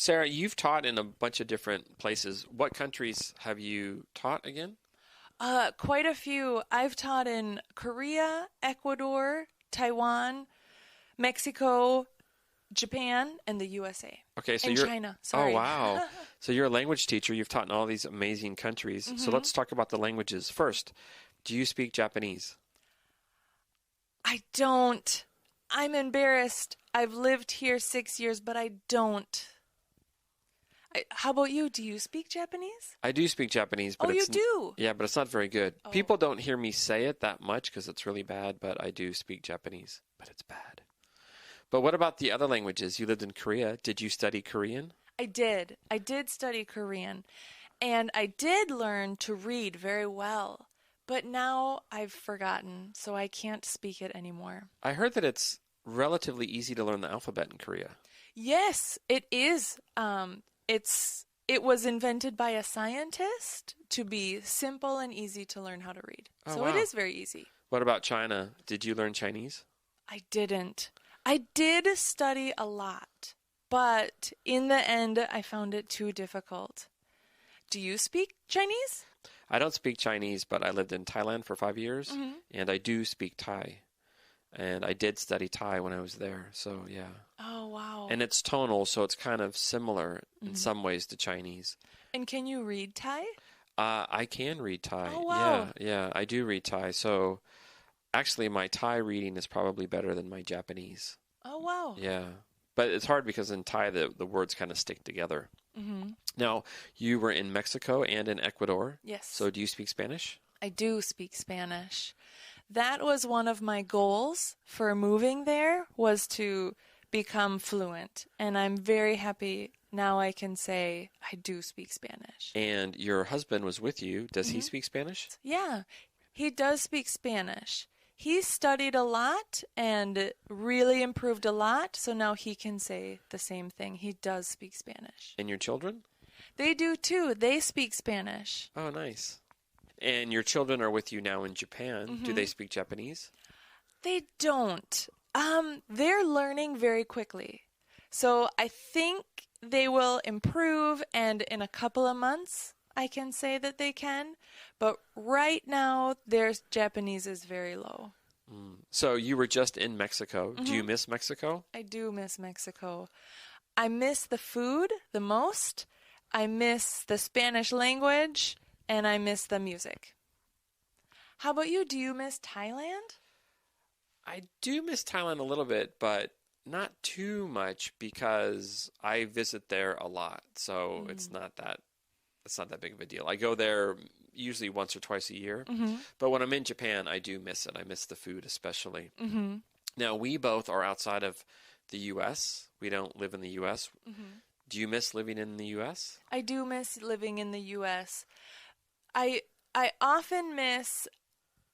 Sarah, you've taught in a bunch of different places. What countries have you taught again? Quite a few. I've taught in Korea, Ecuador, Taiwan, Mexico, Japan, and the USA. Okay, so And you're, China, oh sorry. wow. So you're a language teacher. You've taught in all these amazing countries. So let's talk about the languages. First, do you speak Japanese? I don't. I'm embarrassed. I've lived here 6 years, but I don't. How about you? Do you speak Japanese? I do speak Japanese, but Oh, you do? yeah, but it's not very good. Oh. People don't hear me say it that much because it's really bad, but I do speak Japanese, but it's bad. But what about the other languages? You lived in Korea. Did you study Korean? I did. I did study Korean, and I did learn to read very well. But now I've forgotten, so I can't speak it anymore. I heard that it's relatively easy to learn the alphabet in Korea. Yes, it is. It was invented by a scientist to be simple and easy to learn how to read. Oh, So it wow. is very easy. What about China? Did you learn Chinese? I didn't. I did study a lot, but in the end, I found it too difficult. Do you speak Chinese? I don't speak Chinese, but I lived in Thailand for 5 years, and I do speak Thai. And I did study Thai when I was there, so yeah. Oh, wow. And it's tonal, so it's kind of similar in some ways to Chinese. And can you read Thai? I can read Thai. Oh, wow. Yeah, I do read Thai. So actually, my Thai reading is probably better than my Japanese. Oh, wow. Yeah. But it's hard because in Thai, the words kind of stick together. Mm-hmm. Now, you were in Mexico and in Ecuador. Yes. So do you speak Spanish? I do speak Spanish. That was one of my goals for moving there, was to become fluent. And I'm very happy now I can say I do speak Spanish. And your husband was with you. Does he speak Spanish? Yeah, he does speak Spanish. He studied a lot and really improved a lot, so now he can say the same thing. He does speak Spanish. And your children? They do too. They speak Spanish. Oh, nice. And your children are with you now in Japan. Do they speak Japanese? They don't. They're learning very quickly. So I think they will improve, and in a couple of months, I can say that they can. But right now, their Japanese is very low. So you were just in Mexico. Do you miss Mexico? I do miss Mexico. I miss the food the most. I miss the Spanish language, and I miss the music. How about you? Do you miss Thailand? I do miss Thailand a little bit, but not too much because I visit there a lot. So it's not that big of a deal. I go there usually once or twice a year. But when I'm in Japan, I do miss it. I miss the food especially. Now, we both are outside of the US. We don't live in the US. Do you miss living in the US? I do miss living in the U.S. I often miss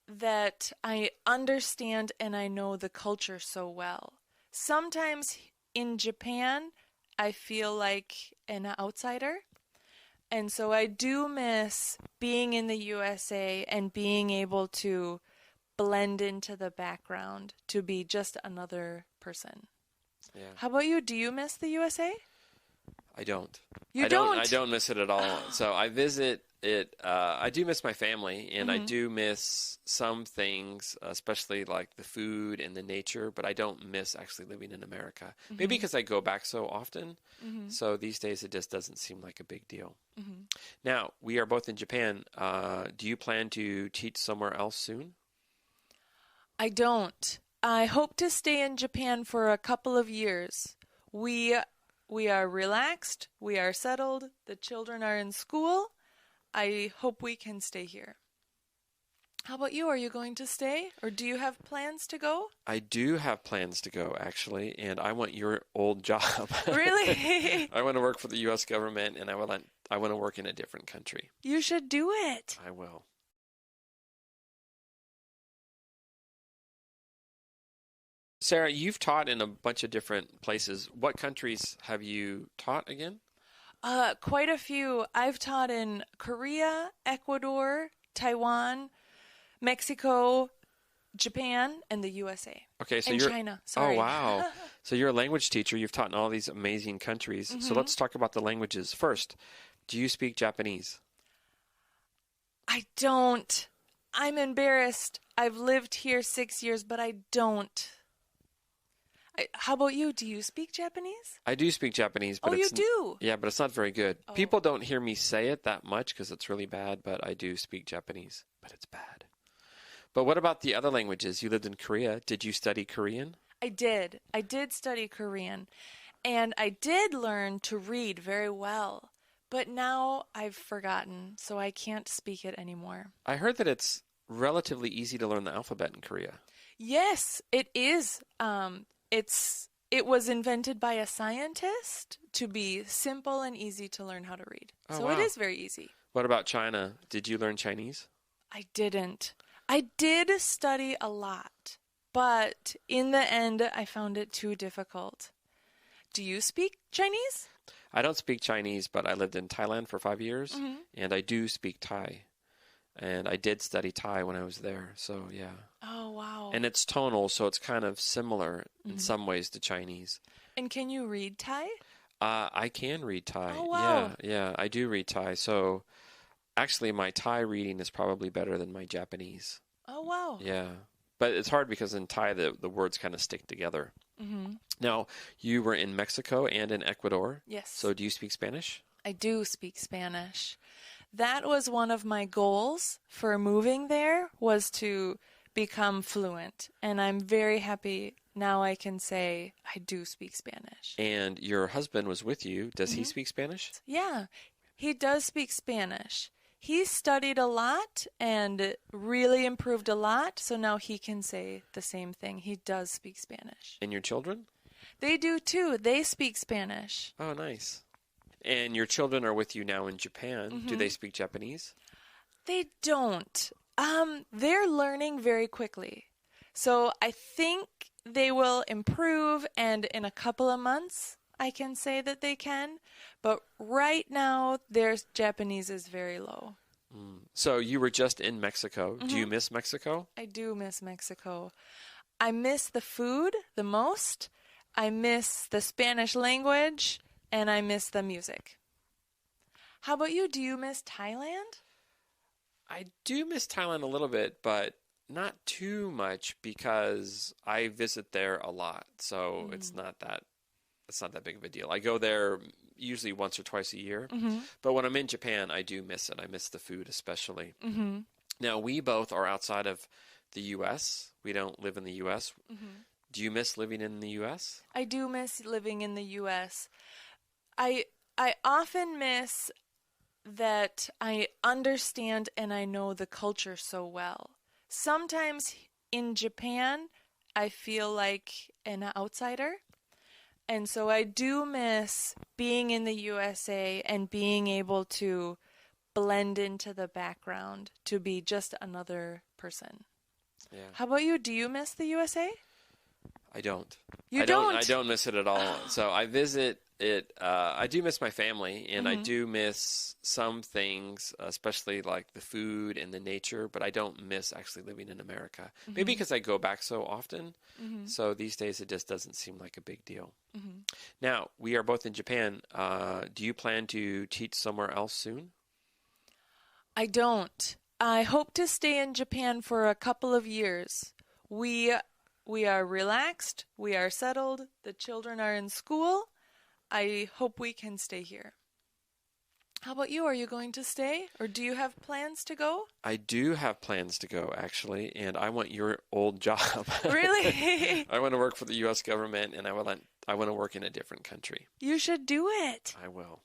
that I understand and I know the culture so well. Sometimes in Japan, I feel like an outsider. And so I do miss being in the USA and being able to blend into the background, to be just another person. Yeah. How about you? Do you miss the USA? I don't. You I don't miss it at all. So I visit it. I do miss my family, and I do miss some things, especially like the food and the nature. But I don't miss actually living in America. Maybe because I go back so often. So these days it just doesn't seem like a big deal. Now we are both in Japan. Do you plan to teach somewhere else soon? I don't. I hope to stay in Japan for a couple of years. We are relaxed. We are settled. The children are in school. I hope we can stay here. How about you? Are you going to stay, or do you have plans to go? I do have plans to go, actually, and I want your old job. Really? I want to work for the U.S. government, and I want to work in a different country. You should do it. I will. Sarah, you've taught in a bunch of different places. What countries have you taught again? Quite a few. I've taught in Korea, Ecuador, Taiwan, Mexico, Japan, and the USA. Okay, so and you're China. Sorry. Oh, wow. So you're a language teacher. You've taught in all these amazing countries. So let's talk about the languages. First, do you speak Japanese? I don't. I'm embarrassed. I've lived here 6 years, but I don't. How about you? Do you speak Japanese? I do speak Japanese, but Oh, you do? Yeah, but it's not very good. Oh. People don't hear me say it that much because it's really bad, but I do speak Japanese, but it's bad. But what about the other languages? You lived in Korea. Did you study Korean? I did. I did study Korean, and I did learn to read very well. But now I've forgotten, so I can't speak it anymore. I heard that it's relatively easy to learn the alphabet in Korea. Yes, it is. It was invented by a scientist to be simple and easy to learn how to read. Oh, so wow. it is very easy. What about China? Did you learn Chinese? I didn't. I did study a lot, but in the end, I found it too difficult. Do you speak Chinese? I don't speak Chinese, but I lived in Thailand for 5 years, and I do speak Thai. And I did study Thai when I was there, so yeah. Oh, wow. And it's tonal, so it's kind of similar in some ways to Chinese. And can you read Thai? I can read Thai. Oh, wow. Yeah, I do read Thai. So actually, my Thai reading is probably better than my Japanese. Oh, wow. Yeah. But it's hard because in Thai, the words kind of stick together. Mm-hmm. Now, you were in Mexico and in Ecuador. Yes. So do you speak Spanish? I do speak Spanish. That was one of my goals for moving there, was to become fluent. And I'm very happy now I can say I do speak Spanish. And your husband was with you. Does he speak Spanish? Yeah, he does speak Spanish. He studied a lot and really improved a lot, so now he can say the same thing. He does speak Spanish. And your children? They do too. They speak Spanish. Oh, nice. And your children are with you now in Japan. Do they speak Japanese? They don't. They're learning very quickly. So I think they will improve, and in a couple of months, I can say that they can. But right now, their Japanese is very low. So you were just in Mexico. Do you miss Mexico? I do miss Mexico. I miss the food the most. I miss the Spanish language, and I miss the music. How about you? Do you miss Thailand? I do miss Thailand a little bit, but not too much because I visit there a lot. So it's not that big of a deal. I go there usually once or twice a year. But when I'm in Japan, I do miss it. I miss the food especially. Now, we both are outside of the U.S. We don't live in the U.S. Do you miss living in the U.S.? I do miss living in the U.S. I often miss that I understand and I know the culture so well. Sometimes in Japan, I feel like an outsider. And so I do miss being in the USA and being able to blend into the background, to be just another person. Yeah. How about you? Do you miss the USA? I don't. You don't? I don't miss it at all. So I visit it. I do miss my family, and I do miss some things, especially like the food and the nature, but I don't miss actually living in America. Maybe because I go back so often. So these days it just doesn't seem like a big deal. Now, we are both in Japan. Do you plan to teach somewhere else soon? I don't. I hope to stay in Japan for a couple of years. We are relaxed. We are settled. The children are in school. I hope we can stay here. How about you? Are you going to stay, or do you have plans to go? I do have plans to go, actually, and I want your old job. Really? I want to work for the U.S. government, and I want to work in a different country. You should do it. I will.